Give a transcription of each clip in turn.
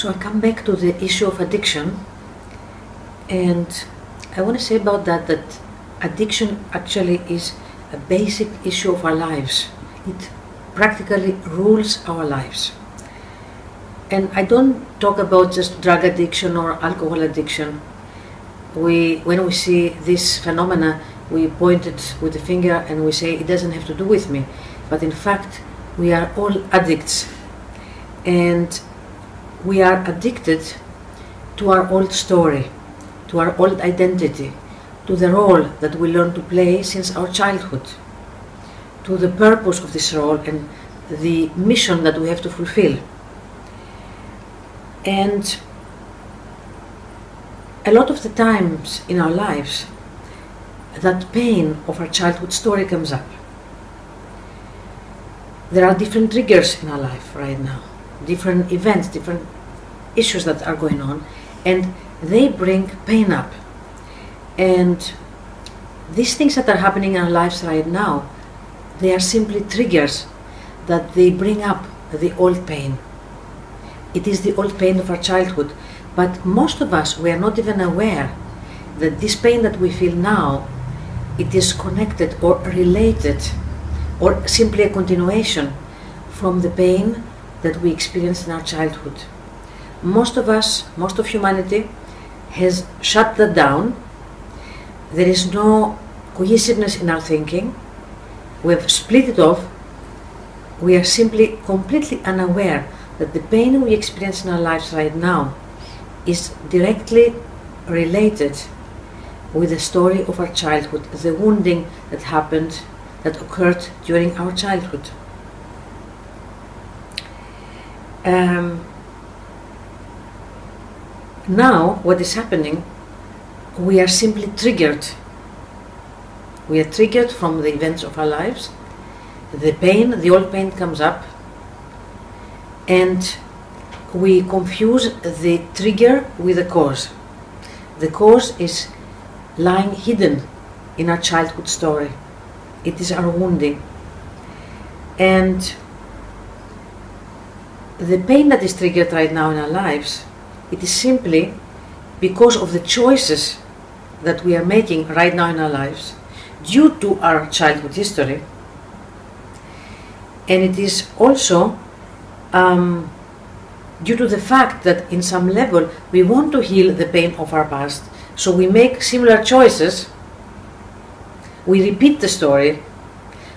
So I come back to the issue of addiction, and I want to say about that addiction actually is a basic issue of our lives. It practically rules our lives. And I don't talk about just drug addiction or alcohol addiction. When we see this phenomena, we point it with the finger and we say it doesn't have to do with me. But in fact, we are all addicts. And we are addicted to our old story, to our old identity, to the role that we learn to play since our childhood, to the purpose of this role and the mission that we have to fulfill. And a lot of the times in our lives, that pain of our childhood story comes up. There are different triggers in our life right now, different events, different issues that are going on, and they bring pain up. And these things that are happening in our lives right now, they are simply triggers that they bring up the old pain. It is the old pain of our childhood, but most of us, we are not even aware that this pain that we feel now, it is connected or related or simply a continuation from the pain that we experienced in our childhood. Most of us, most of humanity has shut that down. There is no cohesiveness in our thinking. We have split it off. We are simply completely unaware that the pain we experience in our lives right now is directly related with the story of our childhood, the wounding that happened, that occurred during our childhood. Now, what is happening, we are simply triggered. We are triggered from the events of our lives. The pain, the old pain comes up, and we confuse the trigger with the cause. The cause is lying hidden in our childhood story. It is our wounding. And the pain that is triggered right now in our lives, it is simply because of the choices that we are making right now in our lives due to our childhood history. And it is also due to the fact that in some level we want to heal the pain of our past. So we make similar choices, we repeat the story,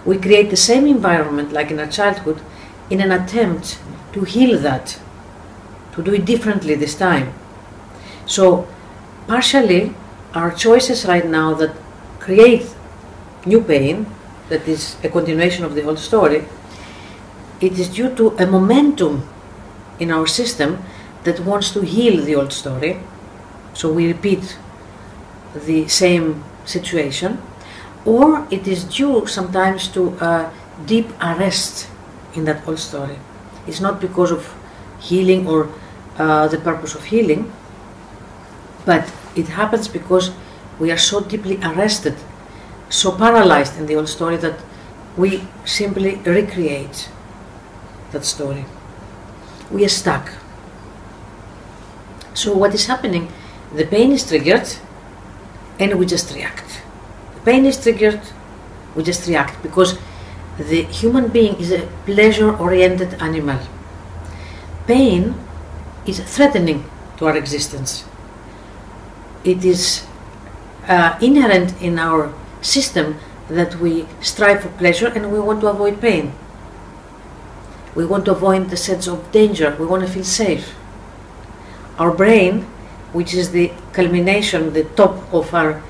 we create the same environment like in our childhood in an attempt to heal that, to do it differently this time. So partially our choices right now that create new pain, that is a continuation of the old story, it is due to a momentum in our system that wants to heal the old story. So we repeat the same situation, or it is due sometimes to a deep arrest in that old story. It's not because of healing or the purpose of healing, but it happens because we are so deeply arrested, so paralyzed in the old story that we simply recreate that story. We are stuck. So what is happening? The pain is triggered and we just react. The pain is triggered, we just react, because the human being is a pleasure-oriented animal. Pain is threatening to our existence. It is inherent in our system that we strive for pleasure and we want to avoid pain. We want to avoid the sense of danger. We want to feel safe. Our brain, which is the culmination, the top of our,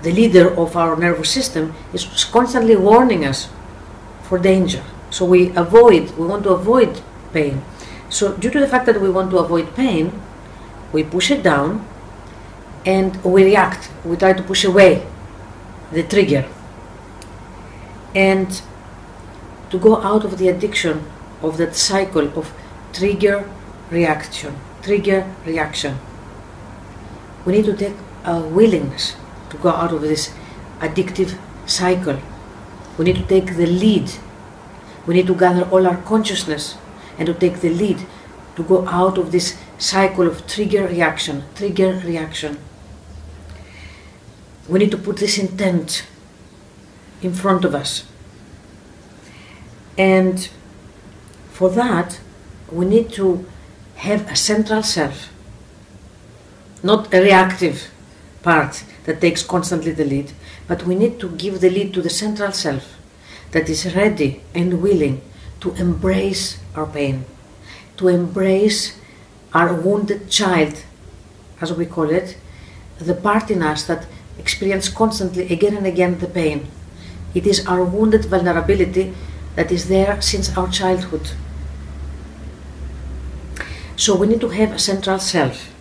the leader of our nervous system, is constantly warning us for danger. So we want to avoid pain. So due to the fact that we want to avoid pain, we push it down and we react. We try to push away the trigger. And to go out of the addiction of that cycle of trigger, reaction, trigger, reaction, we need to take a willingness to go out of this addictive cycle. We need to take the lead. We need to gather all our consciousness and to take the lead, to go out of this cycle of trigger, reaction. We need to put this intent in front of us. And for that, we need to have a central self, not a reactive part that takes constantly the lead, but we need to give the lead to the central self that is ready and willing to embrace our pain, to embrace our wounded child, as we call it, the part in us that experiences constantly again and again the pain. It is our wounded vulnerability that is there since our childhood. So we need to have a central self,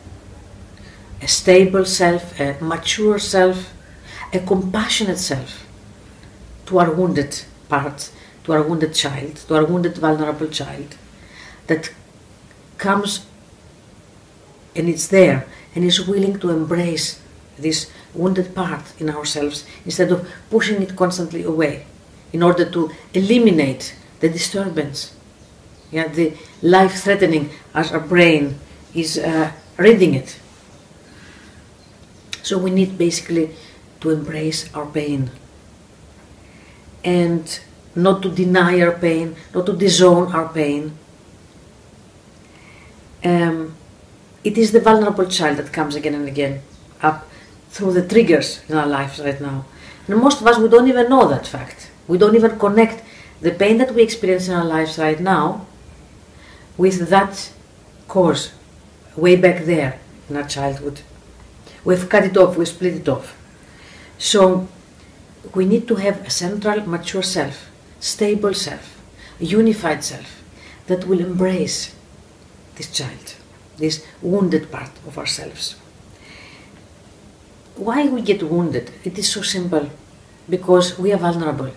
a stable self, a mature self, a compassionate self to our wounded part, to our wounded child, to our wounded vulnerable child, that comes and it's there and is willing to embrace this wounded part in ourselves instead of pushing it constantly away in order to eliminate the disturbance, the life-threatening as our brain is reading it. So we need basically to embrace our pain and not to deny our pain, not to disown our pain. It is the vulnerable child that comes again and again up through the triggers in our lives right now. And most of us, we don't even know that fact. We don't even connect the pain that we experience in our lives right now with that cause way back there in our childhood. We've cut it off, we split it off. So we need to have a central, mature self, stable self, a unified self that will embrace this child, this wounded part of ourselves. Why we get wounded? It is so simple. Because we are vulnerable.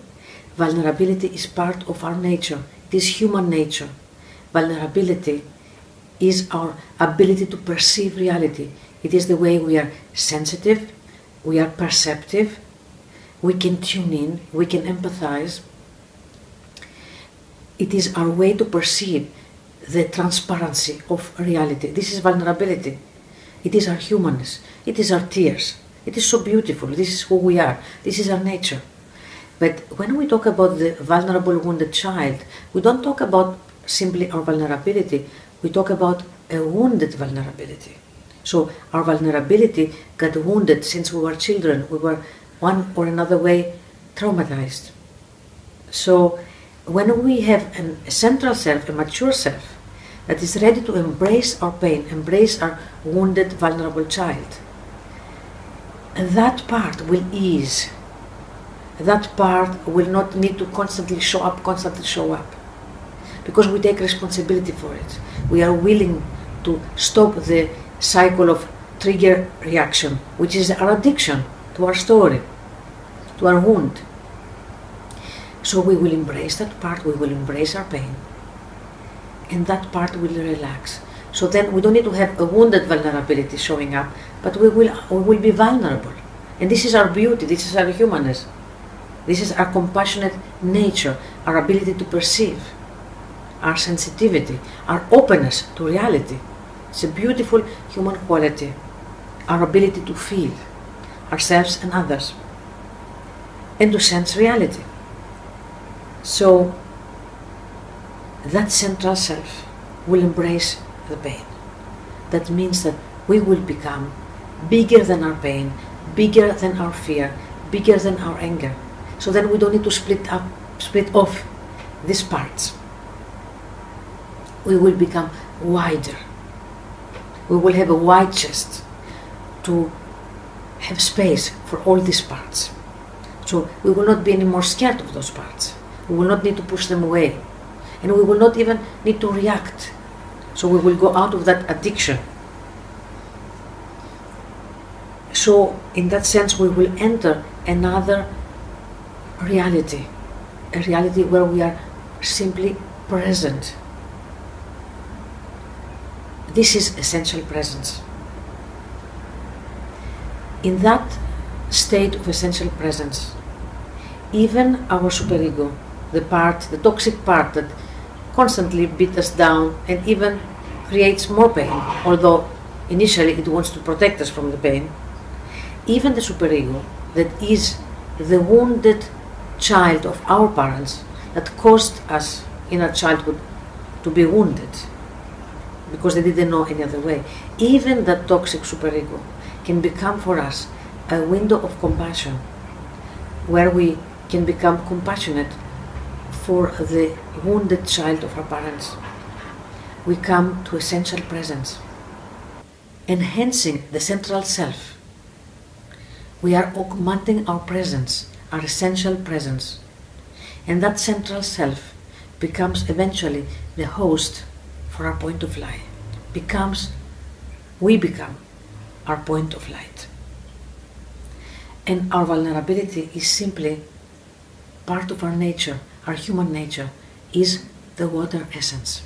Vulnerability is part of our nature. It is human nature. Vulnerability is our ability to perceive reality. It is the way we are sensitive, we are perceptive, we can tune in, we can empathize. It is our way to perceive the transparency of reality. This is vulnerability. It is our humanness. It is our tears. It is so beautiful. This is who we are. This is our nature. But when we talk about the vulnerable wounded child, we don't talk about simply our vulnerability. We talk about a wounded vulnerability. So our vulnerability got wounded since we were children. We were one or another way traumatized. So when we have a central self, a mature self, that is ready to embrace our pain, embrace our wounded, vulnerable child, that part will ease. That part will not need to constantly show up, because we take responsibility for it. We are willing to stop the cycle of trigger reaction, which is our addiction to our story, to our wound. So we will embrace that part, we will embrace our pain, and that part will relax. So then we don't need to have a wounded vulnerability showing up, but we will be vulnerable. And this is our beauty, this is our humanness. This is our compassionate nature, our ability to perceive, our sensitivity, our openness to reality. It's a beautiful human quality, our ability to feel ourselves and others, and to sense reality. So that central self will embrace the pain. That means that we will become bigger than our pain, bigger than our fear, bigger than our anger. So then we don't need to split off these parts. We will become wider. We will have a wide chest to have space for all these parts. So we will not be any more scared of those parts. We will not need to push them away. And we will not even need to react. So we will go out of that addiction. So in that sense we will enter another reality. A reality where we are simply present. This is essential presence. In that state of essential presence, even our superego, the toxic part that constantly beats us down and even creates more pain, although initially it wants to protect us from the pain. Even the superego, that is the wounded child of our parents, that caused us in our childhood to be wounded because they didn't know any other way, even that toxic superego can become for us a window of compassion where we can become compassionate for the wounded child of our parents. We come to essential presence, enhancing the central self. We are augmenting our presence, our essential presence, and that central self becomes eventually the host for our point of light. We become our point of light. And our vulnerability is simply part of our nature, our human nature, is the water essence.